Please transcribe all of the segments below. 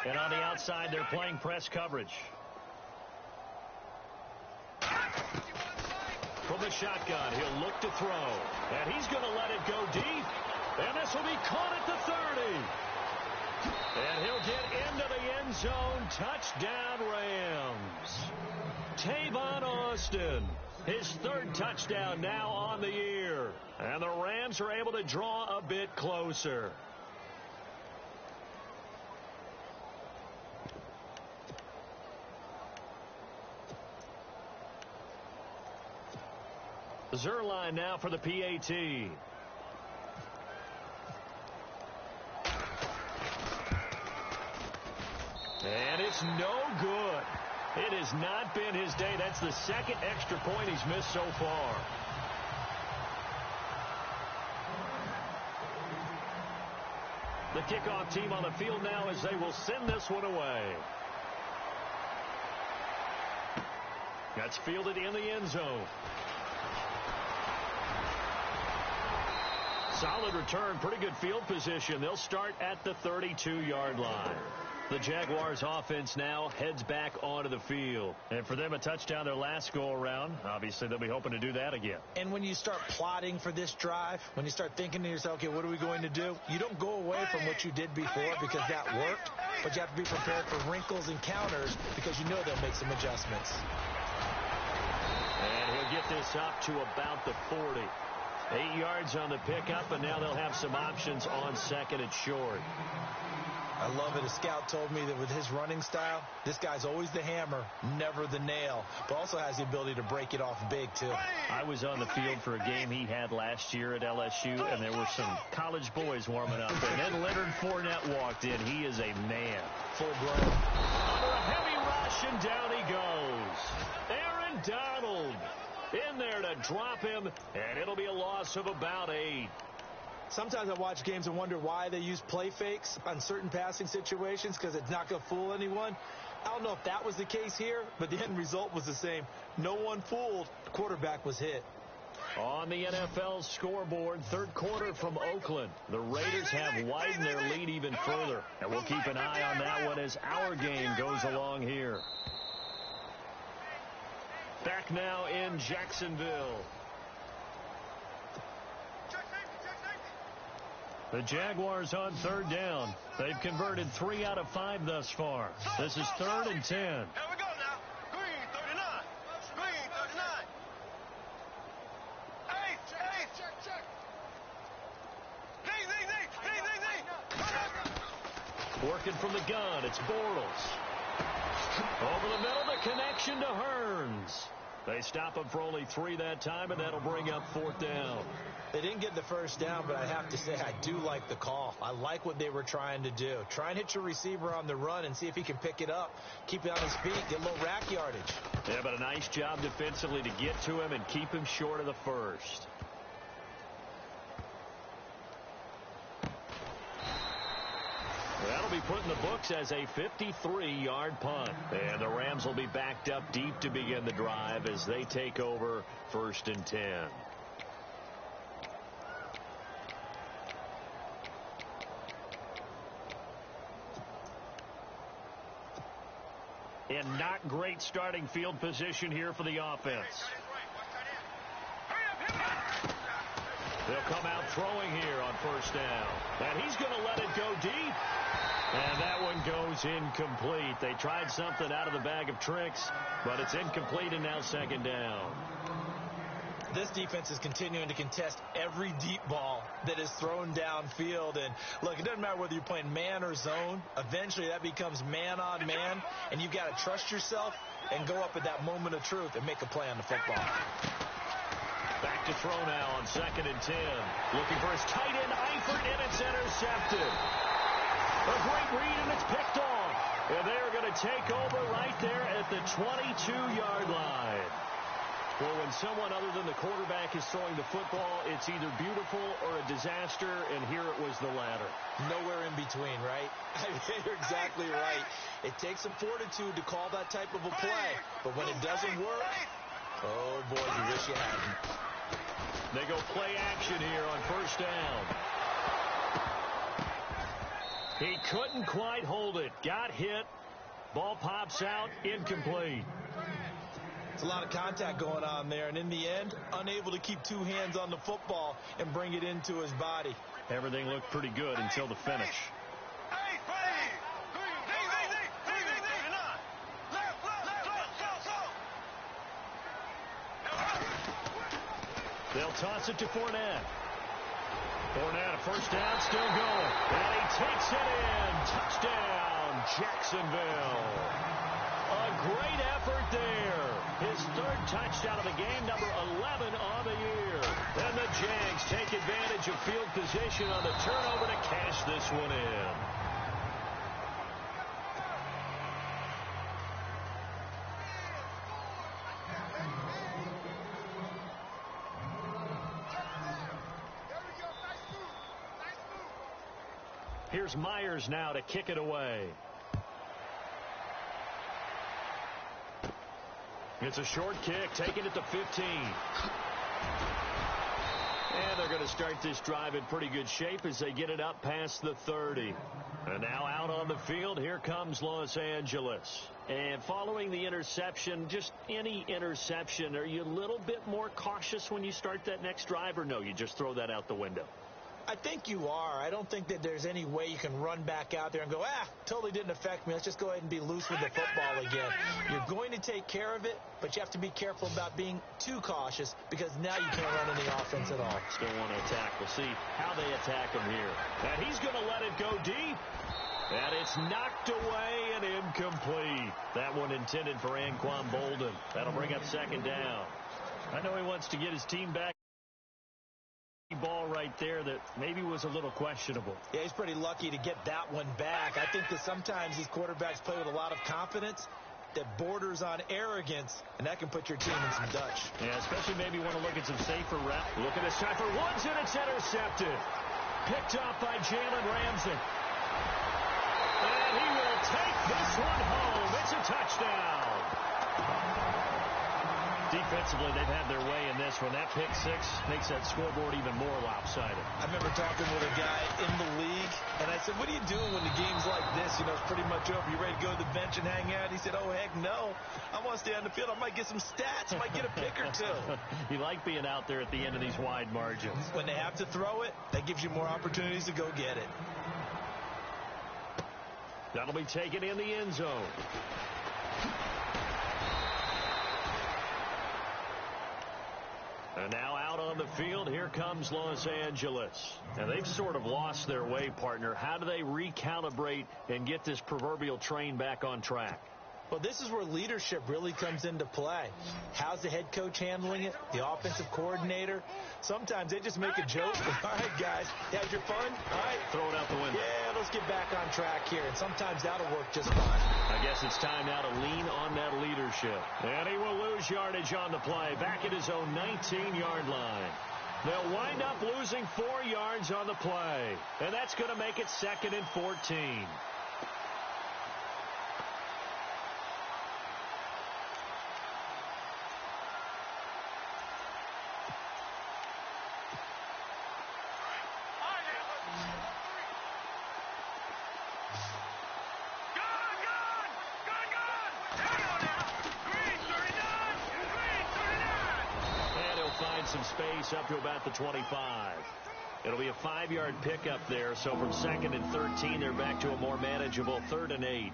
And on the outside, they're playing press coverage. From the shotgun, he'll look to throw. And he's going to let it go deep. And this will be caught at the 30. And he'll get into the end zone. Touchdown, Rams. Tavon Austin, his third touchdown now on the year. And the Rams are able to draw a bit closer. Zerline now for the PAT. And it's no good. It has not been his day. That's the second extra point he's missed so far. The kickoff team on the field now as they will send this one away. That's fielded in the end zone. Solid return, pretty good field position. They'll start at the 32-yard line. The Jaguars offense now heads back onto the field. And for them, a touchdown their last go-around. Obviously, they'll be hoping to do that again. And when you start plotting for this drive, when you start thinking to yourself, okay, what are we going to do? You don't go away from what you did before because that worked, but you have to be prepared for wrinkles and counters because you know they'll make some adjustments. And he'll get this up to about the 40. 8 yards on the pickup, and now they'll have some options on second and short. I love it. A scout told me that with his running style, this guy's always the hammer, never the nail, but also has the ability to break it off big, too. I was on the field for a game he had last year at LSU, and there were some college boys warming up. And then Leonard Fournette walked in. He is a man. Full blown. Under a heavy rush, and down he goes. Aaron Donald in there to drop him, and it'll be a loss of about 8. Sometimes I watch games and wonder why they use play fakes on certain passing situations because it's not going to fool anyone. I don't know if that was the case here, but the end result was the same. No one fooled. The quarterback was hit. On the NFL scoreboard, third quarter from Oakland. The Raiders have widened their lead even further. And we'll keep an eye on that one as our game goes along here. Back now in Jacksonville. The Jaguars on third down. They've converted 3 out of 5 thus far. This is 3rd and 10. Here we go now. Green 39. Green 39. Hey, hey. Check, check. Knee. Working from the gun, it's Bortles. Over the middle, the connection to Hearns. They stop him for only 3 that time, and that'll bring up 4th down. They didn't get the first down, but I have to say I do like the call. I like what they were trying to do. Try and hit your receiver on the run and see if he can pick it up, keep it on his feet, get a little rack yardage. Yeah, but a nice job defensively to get to him and keep him short of the first. That'll be put in the books as a 53-yard punt. And the Rams will be backed up deep to begin the drive as they take over 1st and 10. And not great starting field position here for the offense. They'll come out throwing here on 1st down. And he's going to let it go deep. And that one goes incomplete. They tried something out of the bag of tricks, but it's incomplete and now 2nd down. This defense is continuing to contest every deep ball that is thrown downfield. And, look, it doesn't matter whether you're playing man or zone. Eventually, that becomes man-on-man, and you've got to trust yourself and go up at that moment of truth and make a play on the football. Back to throw now on 2nd and 10. Looking for his tight end, Eifert, and it's intercepted. A great read, and it's picked off. And they're going to take over right there at the 22-yard line. Well, when someone other than the quarterback is throwing the football, it's either beautiful or a disaster, and here it was the latter. Nowhere in between, right? You're exactly right. It takes some fortitude to call that type of a play, but when it doesn't work, oh, boy, you wish you hadn't. They go play action here on 1st down. He couldn't quite hold it. Got hit. Ball pops out. Incomplete. It's a lot of contact going on there, and in the end, unable to keep two hands on the football and bring it into his body. Everything looked pretty good until the finish. They'll toss it to Fournette. Fournette, a first down, still going. And he takes it in. Touchdown, Jacksonville. A great effort there. His third touchdown of the game, number 11 on the year. And the Jags take advantage of field position on the turnover to cash this one in. Here's Myers now to kick it away. It's a short kick, taking it to 15. And they're going to start this drive in pretty good shape as they get it up past the 30. And now out on the field, here comes Los Angeles. And following the interception, just any interception, are you a little bit more cautious when you start that next drive, or no, you just throw that out the window? I think you are. I don't think that there's any way you can run back out there and go, totally didn't affect me. Let's just go ahead and be loose with the football again. You're going to take care of it, but you have to be careful about being too cautious because now you can't run any offense at all. Still want to attack. We'll see how they attack him here. And he's going to let it go deep. And it's knocked away and incomplete. That one intended for Anquan Bolden. That'll bring up second down. I know he wants to get his team back. Ball right there that maybe was a little questionable. Yeah, he's pretty lucky to get that one back. I think that sometimes these quarterbacks play with a lot of confidence that borders on arrogance, and that can put your team in some Dutch. Yeah, especially maybe want to look at some safer routes. Look at this time for Woods, and it's intercepted. Picked off by Jalen Ramsey. And he will take this one home. It's a touchdown. Defensively, they've had their way in this one. That pick six makes that scoreboard even more lopsided. I remember talking with a guy in the league, and I said, what are you doing when the game's like this? You know, it's pretty much over. You ready to go to the bench and hang out? He said, oh, heck no. I want to stay on the field. I might get some stats. I might get a pick or two. You like being out there at the end of these wide margins. When they have to throw it, that gives you more opportunities to go get it. That'll be taken in the end zone. And now out on the field, here comes Los Angeles. And they've sort of lost their way, partner. How do they recalibrate and get this proverbial train back on track? Well, this is where leadership really comes into play. How's the head coach handling it? The offensive coordinator? Sometimes they just make a joke. All right, guys, had your fun? All right. Throw it out the window. Yeah, let's get back on track here. And sometimes that'll work just fine. I guess it's time now to lean on that leadership. And he will lose yardage on the play. Back at his own 19-yard line. They'll wind up losing 4 yards on the play. And that's going to make it 2nd and 14. Some space up to about the 25. It'll be a 5-yard pickup there, so from 2nd and 13, they're back to a more manageable 3rd and 8.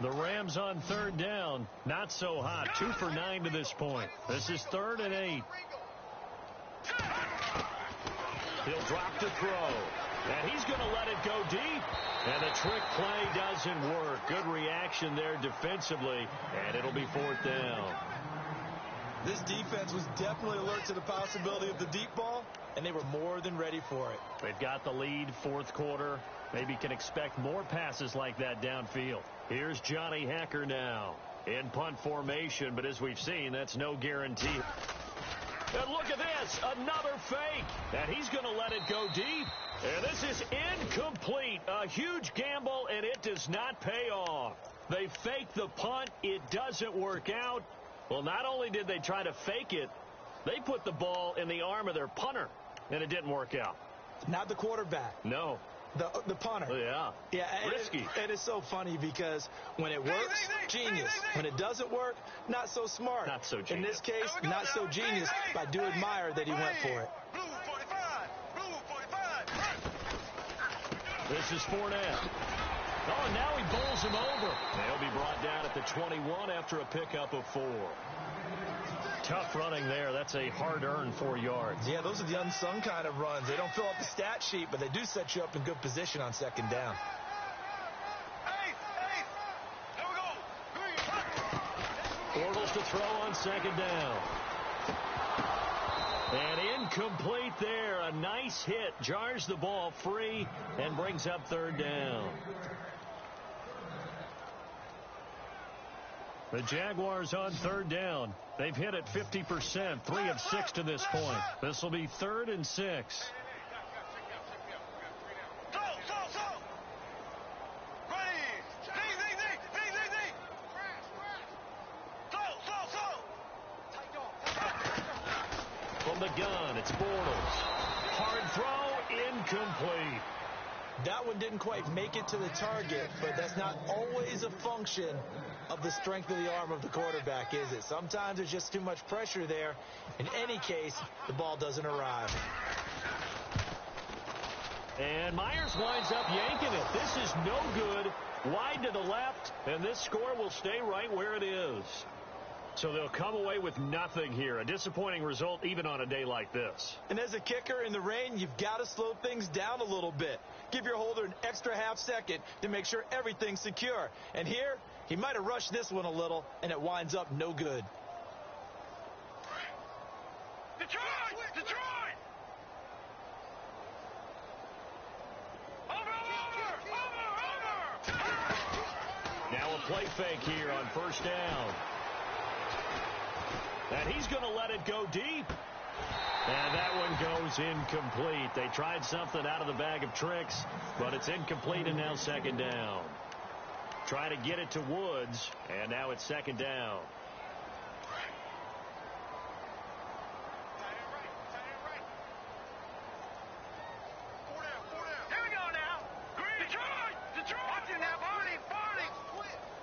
The Rams on 3rd down, not so hot. 2 for 9 to this point. This is 3rd and 8. He'll drop to throw. And he's going to let it go deep. And the trick play doesn't work. Good reaction there defensively. And it'll be 4th down. This defense was definitely alert to the possibility of the deep ball, and they were more than ready for it. They've got the lead, 4th quarter. Maybe can expect more passes like that downfield. Here's Johnny Hacker now in punt formation, but as we've seen, that's no guarantee. And look at this, another fake. And he's going to let it go deep. And this is incomplete. A huge gamble, and it does not pay off. They fake the punt. It doesn't work out. Well, not only did they try to fake it, They put the ball in the arm of their punter, and it didn't work out. Not the quarterback. No. The punter. Yeah. Yeah. Risky. It is so funny because when it works, genius. When it doesn't work, not so smart. Not so genius. In this case, not so genius, but I do admire that he went for it. Blue 45. Blue 45. This is Fournette. Oh, and now he bowls him over. They'll be brought down at the 21 after a pickup of 4. Tough running there. That's a hard-earned 4 yards. Yeah, those are the unsung kind of runs. They don't fill out the stat sheet, but they do set you up in good position on second down. Hey, here we go. Bortles to throw on second down. And incomplete there. A nice hit. Jars the ball free and brings up third down. The Jaguars on third down. They've hit it 50%, 3 of 6 to this point. This will be 3rd and 6. From the gun, it's Bortles. Hard throw, incomplete. That one didn't quite make it to the target, but that's not always a function of the strength of the arm of the quarterback, is it? Sometimes there's just too much pressure there. In any case, the ball doesn't arrive. And Myers winds up yanking it. This is no good. Wide to the left, and this score will stay right where it is. So they'll come away with nothing here. A disappointing result even on a day like this. And as a kicker in the rain, you've got to slow things down a little bit. Give your holder an extra half second to make sure everything's secure. And here, he might have rushed this one a little, and it winds up no good. Detroit! Detroit! Over! Now a play fake here on first down. And he's going to let it go deep. And that one goes incomplete. They tried something out of the bag of tricks, but it's incomplete and now second down. Try to get it to Woods, and now it's second down. Here we go now. Detroit! Detroit! Watch it now, Barney! Barney!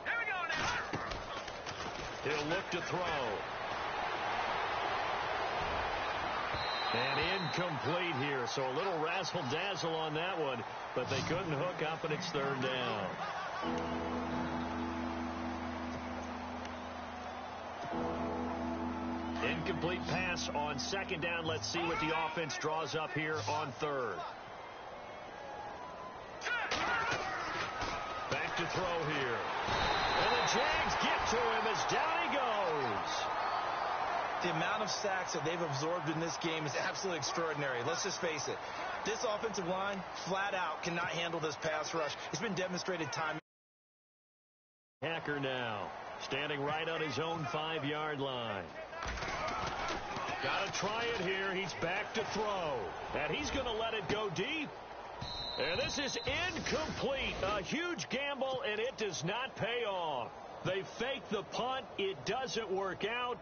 Here we go now. He'll look to throw. And incomplete here, so a little razzle-dazzle on that one, but they couldn't hook up, and it's third down. Incomplete pass on second down. Let's see what the offense draws up here on third. Back to throw here. And the Jags get to him as down he goes. The amount of sacks that they've absorbed in this game is absolutely extraordinary. Let's just face it. This offensive line, flat out, cannot handle this pass rush. It's been demonstrated time. Hacker now, standing right on his own 5-yard line. Got to try it here. He's back to throw. And he's going to let it go deep. And this is incomplete. A huge gamble, and it does not pay off. They fake the punt. It doesn't work out.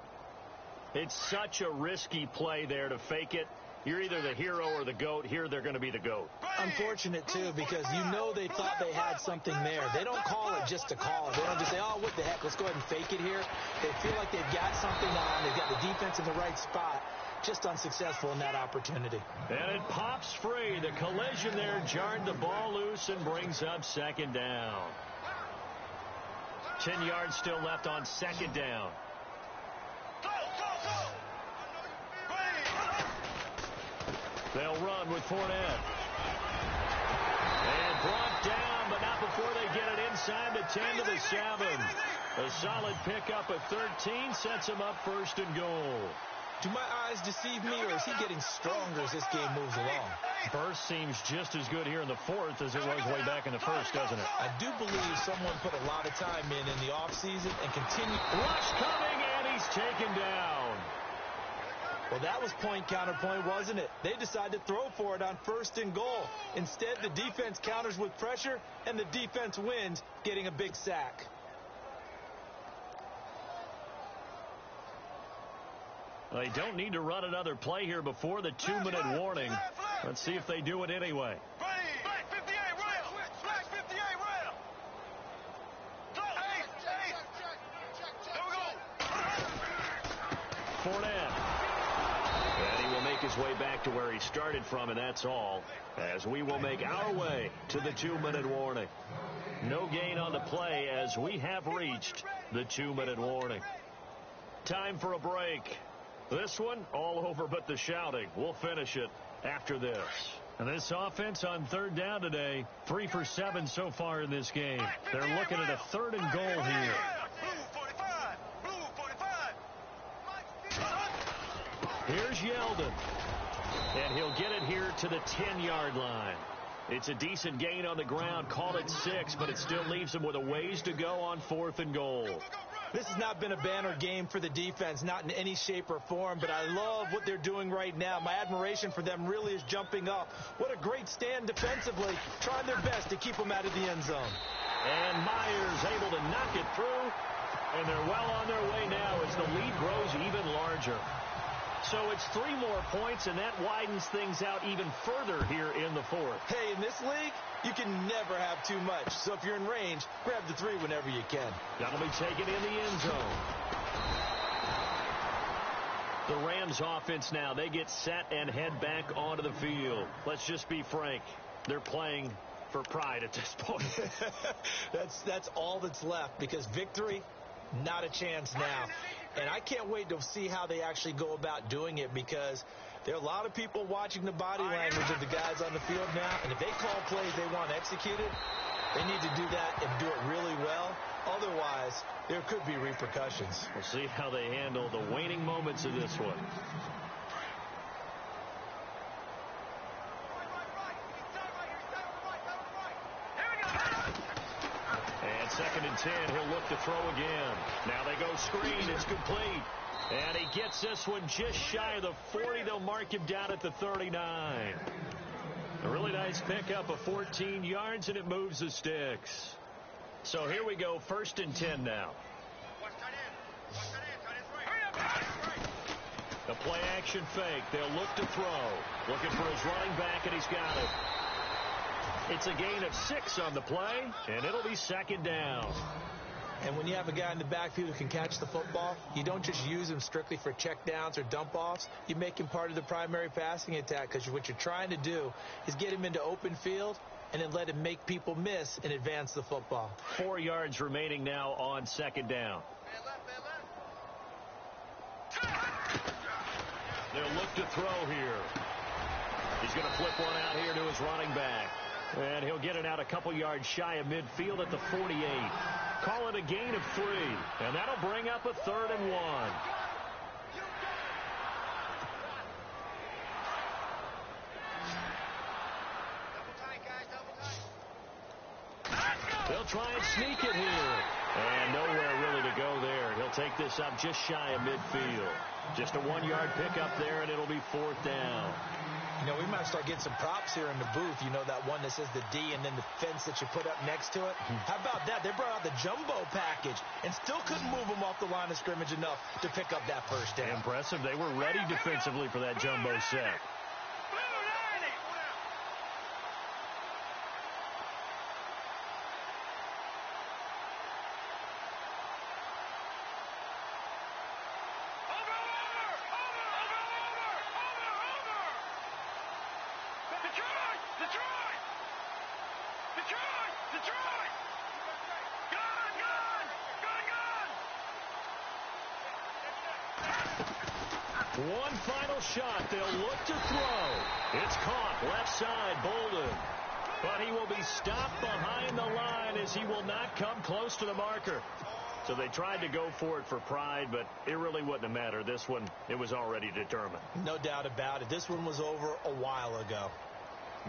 It's such a risky play there to fake it. You're either the hero or the GOAT. Here, they're going to be the GOAT. Unfortunate, too, because you know they thought they had something there. They don't call it just to call it. They don't just say, oh, what the heck, let's go ahead and fake it here. They feel like they've got something on. They've got the defense in the right spot. Just unsuccessful in that opportunity. And it pops free. The collision there jarred the ball loose and brings up second down. 10 yards still left on second down. They'll run with Fournette. And brought down, but not before they get it inside the 10 to the 7. A solid pickup of 13 sets him up first and goal. Do my eyes deceive me, or is he getting stronger as this game moves along? Burst seems just as good here in the fourth as it was way back in the first, doesn't it? I do believe someone put a lot of time in the offseason and continue. Rush coming, and he's taken down. Well, that was point counterpoint, wasn't it? They decided to throw for it on first and goal. Instead, the defense counters with pressure, and the defense wins, getting a big sack. They don't need to run another play here before the 2-minute warning. Let's see if they do it anyway. Flag 58 rail. Flag 58 rail. Here we go. Fournette. And he will make his way back to where he started from, and that's all, as we will make our way to the 2-minute warning. No gain on the play as we have reached the 2-minute warning. Time for a break. This one, all over but the shouting. We'll finish it after this. And this offense on third down today, 3 for 7 so far in this game. They're looking at a 3rd and goal here. Blue 45. Here's Yeldon. And he'll get it here to the 10-yard line. It's a decent gain on the ground. Call it 6, but it still leaves them with a ways to go on 4th and goal. This has not been a banner game for the defense, not in any shape or form, but I love what they're doing right now. My admiration for them really is jumping up. What a great stand defensively, trying their best to keep them out of the end zone. And Myers able to knock it through, and they're well on their way now as the lead grows even larger. So it's 3 more points, and that widens things out even further here in the 4th. Hey, in this league, you can never have too much. So if you're in range, grab the 3 whenever you can. That'll be taken in the end zone. The Rams offense now, they get set and head back onto the field. Let's just be frank. They're playing for pride at this point. That's all that's left, because victory, not a chance now. And I can't wait to see how they actually go about doing it, because there are a lot of people watching the body language of the guys on the field now. And if they call plays they want executed, they need to do that and do it really well. Otherwise, there could be repercussions. We'll see how they handle the waning moments of this one. And 2nd and 10, he'll look to throw again. Now they go screen, it's complete. And he gets this one just shy of the 40. They'll mark him down at the 39. A really nice pickup of 14 yards, and it moves the sticks. So here we go, 1st and 10 now. The play action fake. They'll look to throw. Looking for his running back, and he's got it. It's a gain of 6 on the play, and it'll be 2nd down. And when you have a guy in the backfield who can catch the football, you don't just use him strictly for checkdowns or dump-offs. You make him part of the primary passing attack, because what you're trying to do is get him into open field and then let him make people miss and advance the football. 4 yards remaining now on 2nd down. They'll look to throw here. He's going to flip one out here to his running back. And he'll get it out a couple yards shy of midfield at the 48. Call it a gain of 3. And that'll bring up a 3rd and 1. They'll try and sneak it here. And nowhere really to go there. He'll take this up just shy of midfield. Just a 1-yard pickup there, and it'll be 4th down. You know, we might start getting some props here in the booth. You know, that one that says the D and then the fence that you put up next to it. How about that? They brought out the jumbo package and still couldn't move them off the line of scrimmage enough to pick up that 1st down. Impressive. They were ready defensively for that jumbo set. One final shot. They'll look to throw. It's caught left side, Bolden. But he will be stopped behind the line as he will not come close to the marker. So they tried to go for it for pride, but it really wouldn't have mattered. This one, it was already determined. No doubt about it. This one was over a while ago.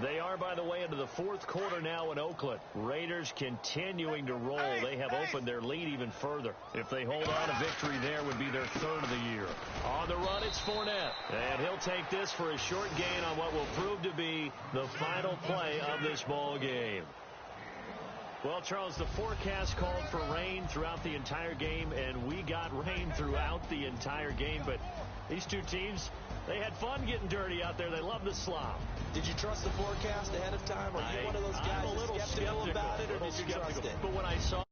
They are, by the way, into the 4th quarter now in Oakland. Raiders continuing to roll. They have opened their lead even further. If they hold on, a victory there would be their 3rd of the year. On the run, it's Fournette. And he'll take this for a short gain on what will prove to be the final play of this ball game. Well, Charles, the forecast called for rain throughout the entire game, and we got rain throughout the entire game. But these two teams, they had fun getting dirty out there. They love the slop. Did you trust the forecast ahead of time? Are you one of those guys I'm a little skeptical about it, or did you trust it? But when I saw